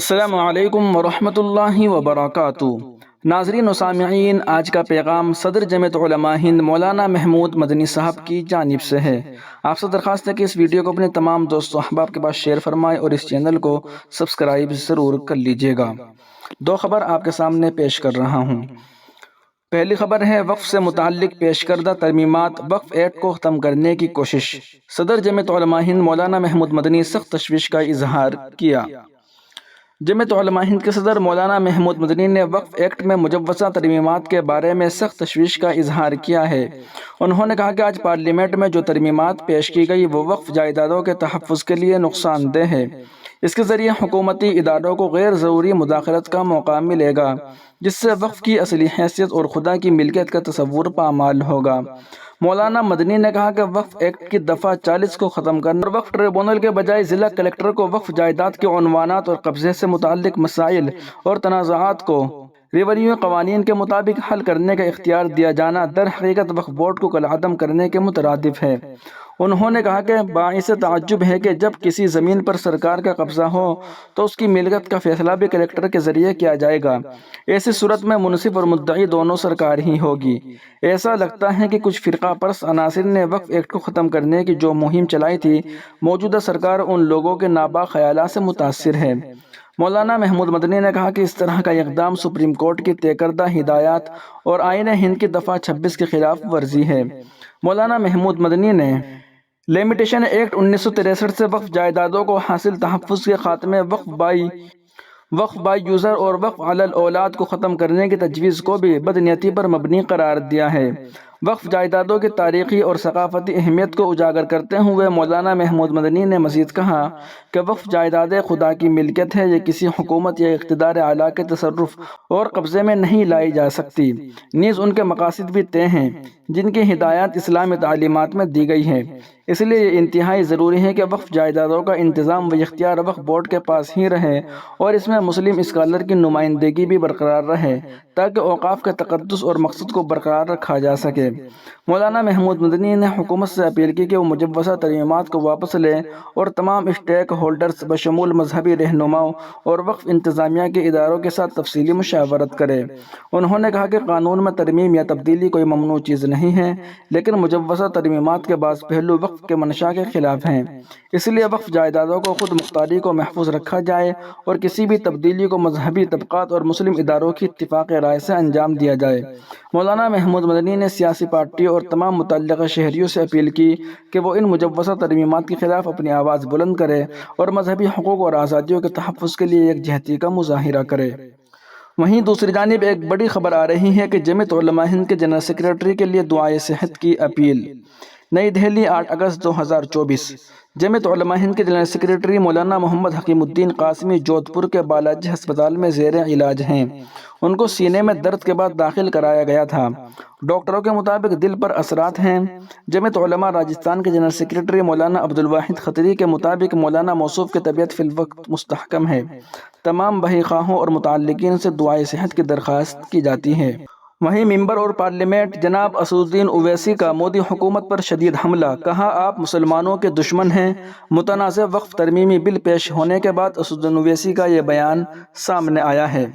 السلام علیکم ورحمۃ اللہ وبرکاتہ۔ ناظرین و سامعین، آج کا پیغام صدر جمعیت علماء ہند مولانا محمود مدنی صاحب کی جانب سے ہے۔ آپ سے درخواست ہے کہ اس ویڈیو کو اپنے تمام دوست و احباب کے پاس شیئر فرمائیں اور اس چینل کو سبسکرائب ضرور کر لیجیے گا۔ دو خبر آپ کے سامنے پیش کر رہا ہوں۔ پہلی خبر ہے وقف سے متعلق پیش کردہ ترمیمات وقف ایکٹ کو ختم کرنے کی کوشش۔ صدر جمعیت علماء ہند مولانا محمود مدنی سخت تشویش کا اظہار کیا۔ جمعیت علماء ہند کے صدر مولانا محمود مدنی نے وقف ایکٹ میں مجوزہ ترمیمات کے بارے میں سخت تشویش کا اظہار کیا ہے۔ انہوں نے کہا کہ آج پارلیمنٹ میں جو ترمیمات پیش کی گئی وہ وقف جائیدادوں کے تحفظ کے لیے نقصان دہ ہے۔ اس کے ذریعے حکومتی اداروں کو غیر ضروری مداخلت کا موقع ملے گا، جس سے وقف کی اصلی حیثیت اور خدا کی ملکیت کا تصور پامال ہوگا۔ مولانا مدنی نے کہا کہ وقف ایکٹ کی دفعہ 40 کو ختم کرنا اور وقف ٹریبونل کے بجائے ضلع کلکٹر کو وقف جائیداد کے عنوانات اور قبضے سے متعلق مسائل اور تنازعات کو ریونیو قوانین کے مطابق حل کرنے کا اختیار دیا جانا در حقیقت وقف بورڈ کو کالعدم کرنے کے مترادف ہے۔ انہوں نے کہا کہ باعث تعجب ہے کہ جب کسی زمین پر سرکار کا قبضہ ہو تو اس کی ملکیت کا فیصلہ بھی کلکٹر کے ذریعے کیا جائے گا۔ ایسی صورت میں منصف اور مدعی دونوں سرکار ہی ہوگی۔ ایسا لگتا ہے کہ کچھ فرقہ پرست عناصر نے وقف ایکٹ کو ختم کرنے کی جو مہم چلائی تھی، موجودہ سرکار ان لوگوں کے ناپاک خیالات سے متاثر ہے۔ مولانا محمود مدنی نے کہا کہ اس طرح کا اقدام سپریم کورٹ کی طے کردہ ہدایات اور آئین ہند کی دفعہ 26 کے خلاف ورزی ہے۔ مولانا محمود مدنی نے لمیٹیشن ایکٹ 1963 سے وقف جائیدادوں کو حاصل تحفظ کے خاتمے، وقف بائی یوزر اور وقف علی الاولاد کو ختم کرنے کی تجویز کو بھی بدنیتی پر مبنی قرار دیا ہے۔ وقف جائیدادوں کی تاریخی اور ثقافتی اہمیت کو اجاگر کرتے ہوئے مولانا محمود مدنی نے مزید کہا کہ وقف جائیدادیں خدا کی ملکیت ہے، یہ کسی حکومت یا اقتدار اعلیٰ کے تصرف اور قبضے میں نہیں لائی جا سکتی، نیز ان کے مقاصد بھی طے ہیں جن کی ہدایات اسلامی تعلیمات میں دی گئی ہے۔ اس لیے یہ انتہائی ضروری ہے کہ وقف جائیدادوں کا انتظام و اختیار وقف بورڈ کے پاس ہی رہے اور اس میں مسلم اسکالر کی نمائندگی بھی برقرار رہے تاکہ اوقاف کے تقدس اور مقصد کو برقرار رکھا جا سکے۔ مولانا محمود مدنی نے حکومت سے اپیل کی کہ وہ مجوزہ ترمیمات کو واپس لے اور تمام اسٹیک ہولڈرز بشمول مذہبی رہنماؤں اور وقف انتظامیہ کے اداروں کے ساتھ تفصیلی مشاورت کرے۔ انہوں نے کہا کہ قانون میں ترمیم یا تبدیلی کوئی ممنوع چیز نہیں ہے، لیکن مجوزہ ترمیمات کے بعض پہلو وقف کے منشا کے خلاف ہیں۔ اس لیے وقف جائیدادوں کو خود مختاری کو محفوظ رکھا جائے اور کسی بھی تبدیلی کو مذہبی طبقات اور مسلم اداروں کی اتفاق رائے سے انجام دیا جائے۔ مولانا محمود مدنی نے سیاسی پارٹیوں اور تمام متعلقہ شہریوں سے اپیل کی کہ وہ ان مجوزہ ترمیمات کے خلاف اپنی آواز بلند کرے اور مذہبی حقوق اور آزادیوں کے تحفظ کے لیے یکجہتی کا مظاہرہ کرے۔ وہیں دوسری جانب ایک بڑی خبر آ رہی ہے کہ جمعیت علماء ہند کے جنرل سیکریٹری کے لیے دعائے صحت کی اپیل۔ نئی دہلی، 8 اگست 2024۔ جمعیت علماء ہند کے جنرل سیکریٹری مولانا محمد حکیم الدین قاسمی جودھ پور کے بالاجی ہسپتال میں زیر علاج ہیں۔ ان کو سینے میں درد کے بعد داخل کرایا گیا تھا۔ ڈاکٹروں کے مطابق دل پر اثرات ہیں۔ جمعیت علماء راجستھان کے جنرل سیکریٹری مولانا عبدالواحد خطری کے مطابق مولانا موصوف کی طبیعت فی الوقت مستحکم ہے۔ تمام بحی خواہوں اور متعلقین سے دعائے صحت کی درخواست کی جاتی ہے۔ وہیں ممبر اور پارلیمنٹ جناب اسدالدین اویسی کا مودی حکومت پر شدید حملہ، کہا آپ مسلمانوں کے دشمن ہیں۔ متنازع وقف ترمیمی بل پیش ہونے کے بعد اسدالدین اویسی کا یہ بیان سامنے آیا ہے۔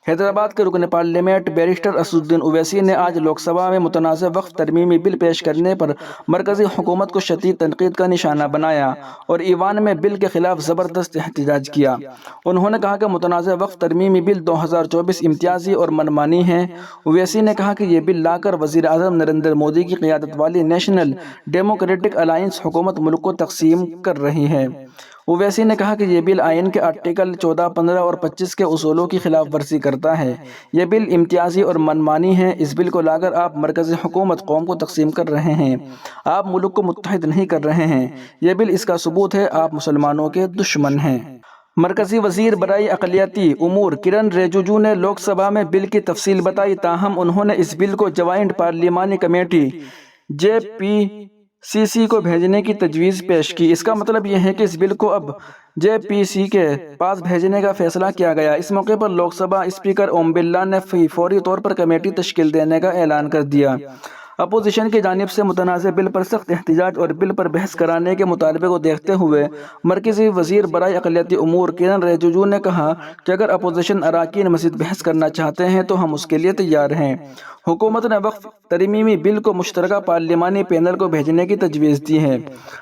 حیدرآباد کے رکن پارلیمنٹ بیرسٹر اسدالدین اویسی نے آج لوک سبھا میں متنازع وقف ترمیمی بل پیش کرنے پر مرکزی حکومت کو شدید تنقید کا نشانہ بنایا اور ایوان میں بل کے خلاف زبردست احتجاج کیا۔ انہوں نے کہا کہ متنازع وقف ترمیمی بل 2024 امتیازی اور منمانی ہے۔ اویسی نے کہا کہ یہ بل لا کر وزیر اعظم نریندر مودی کی قیادت والی نیشنل ڈیموکریٹک الائنس حکومت ملک کو تقسیم کر رہی ہے۔ اویسی نے کہا کہ یہ بل آئین کے آرٹیکل 14، 15 اور 25 کے اصولوں کی خلاف ورزی کرتا ہے۔ یہ بل امتیازی اور منمانی ہے۔ اس بل کو لا کر آپ مرکزی حکومت قوم کو تقسیم کر رہے ہیں، آپ ملک کو متحد نہیں کر رہے ہیں۔ یہ بل اس کا ثبوت ہے، آپ مسلمانوں کے دشمن ہیں۔ مرکزی وزیر برائے اقلیتی امور کرن رجیجو نے لوک سبھا میں بل کی تفصیل بتائی، تاہم انہوں نے اس بل کو جوائنٹ پارلیمانی کمیٹی JPCC کو بھیجنے کی تجویز پیش کی۔ اس کا مطلب یہ ہے کہ اس بل کو اب JPC کے پاس بھیجنے کا فیصلہ کیا گیا۔ اس موقع پر لوک سبھا اسپیکر اوم برلا نے فوری طور پر کمیٹی تشکیل دینے کا اعلان کر دیا۔ اپوزیشن کی جانب سے متنازع بل پر سخت احتجاج اور بل پر بحث کرانے کے مطالبے کو دیکھتے ہوئے مرکزی وزیر برائے اقلیتی امور کرن رجیجو نے کہا کہ اگر اپوزیشن اراکین مزید بحث کرنا چاہتے ہیں تو ہم اس کے لیے تیار ہیں۔ حکومت نے وقف ترمیمی بل کو مشترکہ پارلیمانی پینل کو بھیجنے کی تجویز دی ہے۔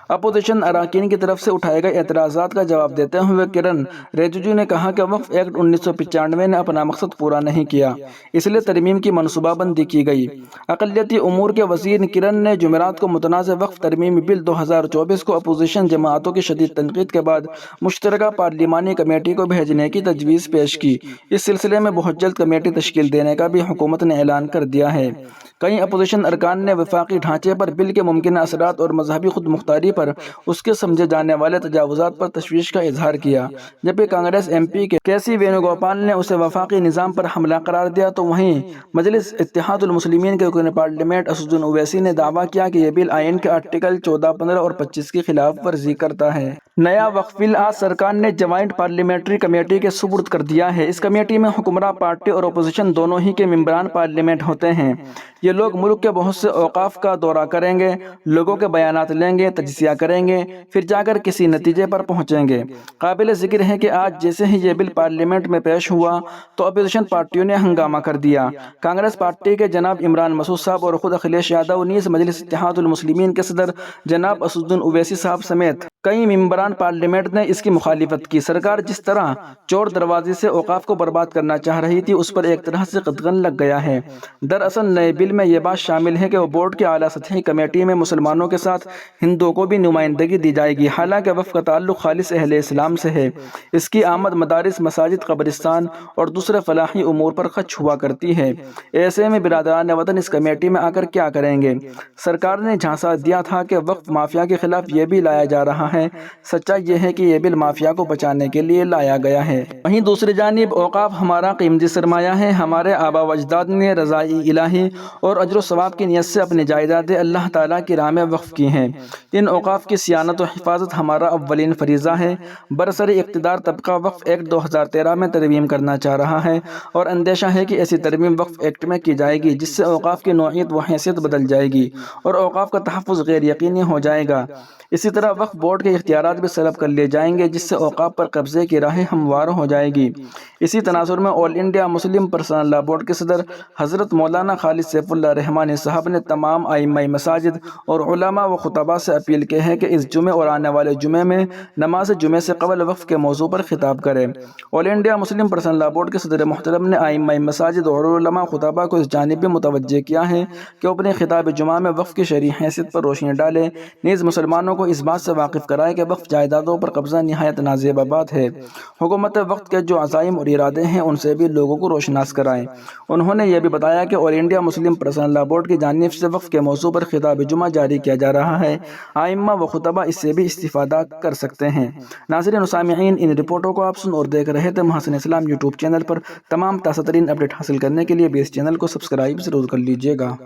اپوزیشن اراکین کی طرف سے اٹھائے گئے اعتراضات کا جواب دیتے ہوئے کرن رجیجو نے کہا کہ وقف ایکٹ 1995 نے اپنا مقصد پورا نہیں کیا، اس لیے ترمیم کی منصوبہ بندی کی گئی۔ اقلیتی امور کے وزیر کرن نے جمعرات کو متنازع وقف ترمیمی بل 2024 کو اپوزیشن جماعتوں کی شدید تنقید کے بعد مشترکہ پارلیمانی کمیٹی کو بھیجنے کی تجویز پیش کی۔ اس سلسلے میں بہت جلد کمیٹی تشکیل دینے کا بھی حکومت نے اعلان کر دیا ہے۔ کئی اپوزیشن ارکان نے وفاقی ڈھانچے پر بل کے ممکنہ اثرات اور مذہبی خود مختاری پر اس کے سمجھے جانے والے تجاوزات پر تشویش کا اظہار کیا۔ جبکہ کانگریس ایم پی کے سی وینوگوپال نے اسے وفاقی نظام پر حملہ قرار دیا، تو وہیں مجلس اتحاد المسلمین کے رکن پارلیمنٹ اسد الدین اویسی نے دعویٰ کیا کہ یہ بل آئین کے آرٹیکل 14، 15 اور 25 کی خلاف ورزی کرتا ہے۔ نیا وقف بل آج سرکار نے جوائنٹ پارلیمنٹری کمیٹی کے سپرد کر دیا ہے۔ اس کمیٹی میں حکمراں پارٹی اور اپوزیشن دونوں ہی کے ممبران پارلیمنٹ ہوتے ہیں۔ یہ لوگ ملک کے بہت سے اوقاف کا دورہ کریں گے، لوگوں کے بیانات لیں گے، تجزیہ کریں گے، پھر جا کر کسی نتیجے پر پہنچیں گے۔ قابل ذکر ہے کہ آج جیسے ہی یہ بل پارلیمنٹ میں پیش ہوا تو اپوزیشن پارٹیوں نے ہنگامہ کر دیا۔ کانگریس پارٹی کے جناب عمران مسعود صاحب اور خود اکھلیش یادو، نیز مجلس اتحاد المسلمین کے صدر جناب اسد الدین اویسی صاحب سمیت کئی ممبران پارلیمنٹ نے اس کی مخالفت کی۔ سرکار جس طرح چور دروازے سے اوقاف کو برباد کرنا چاہ رہی تھی، اس پر ایک طرح سے قدغن لگ گیا ہے۔ دراصل نئے بل میں یہ بات شامل ہے کہ وہ بورڈ کی اعلیٰ سطحی کمیٹی میں مسلمانوں کے ساتھ ہندوؤں کو بھی نمائندگی دی جائے گی۔ حالانکہ وقف کا تعلق خالص اہل اسلام سے ہے، اس کی آمد مدارس، مساجد، قبرستان اور دوسرے فلاحی امور پر خرچ ہوا کرتی ہے۔ ایسے میں برادران وطن اس کمیٹی میں آ کر کیا کریں گے؟ سرکار نے جھانسا دیا تھا کہ وقف مافیا کے خلاف یہ بھی لایا جا رہا ہے۔ سچائی یہ ہے کہ یہ بل مافیا کو بچانے کے لیے لایا گیا ہے۔ وہیں دوسری جانب اوقاف ہمارا قیمتی سرمایہ ہے۔ ہمارے آبا و اجداد نے رضائے الہی اور اجر و ثواب کی نیت سے اپنی جائیدادیں اللہ تعالیٰ کی راہ میں وقف کی ہیں۔ ان اوقاف کی صیانت و حفاظت ہمارا اولین فریضہ ہے۔ برسر اقتدار طبقہ وقف ایکٹ 2013 میں ترمیم کرنا چاہ رہا ہے اور اندیشہ ہے کہ ایسی ترمیم وقف ایکٹ میں کی جائے گی جس سے اوقاف کی نوعیت و حیثیت بدل جائے گی اور اوقاف کا تحفظ غیر یقینی ہو جائے گا۔ اسی طرح وقف بورڈ کے اختیارات بھی سلب کر لیے جائیں گے جس سے اوقاف پر قبضے کی راہ ہموار ہو جائے گی۔ اسی تناظر میں All India Muslim Personal Law Board کے صدر حضرت مولانا خالد سیف اللہ رحمانی صاحب نے تمام ائمہ مساجد اور علماء و خطباء سے اپیل کی ہے کہ اس جمعے اور آنے والے جمعے میں نماز جمعے سے قبل وقف کے موضوع پر خطاب کریں۔ All India Muslim Personal Law Board کے صدر محترم نے ائمہ مساجد اور علماء خطباء کو اس جانب بھی متوجہ کیا ہے کہ وہ اپنے خطاب جمعہ میں وقف کی شرعی حیثیت پر روشنی ڈالیں، نیز مسلمانوں کو اس بات سے واقف کرائے کہ وقف جائیدادوں پر قبضہ نہایت نازیبہ بات ہے۔ حکومت وقت کے جو عزائم اور ارادے ہیں ان سے بھی لوگوں کو روشناس کرائیں۔ انہوں نے یہ بھی بتایا کہ All India Muslim Personal Law Board کی جانب سے وقف کے موضوع پر خطاب جمعہ جاری کیا جا رہا ہے، ائمہ و خطباء اس سے بھی استفادہ کر سکتے ہیں۔ ناظرین و سامعین، ان رپورٹوں کو آپ سن اور دیکھ رہے تھے محسن اسلام یوٹیوب چینل پر۔ تمام تازہ ترین اپڈیٹ حاصل کرنے کے لیے بھی اس چینل کو سبسکرائب ضرور کر لیجیے گا۔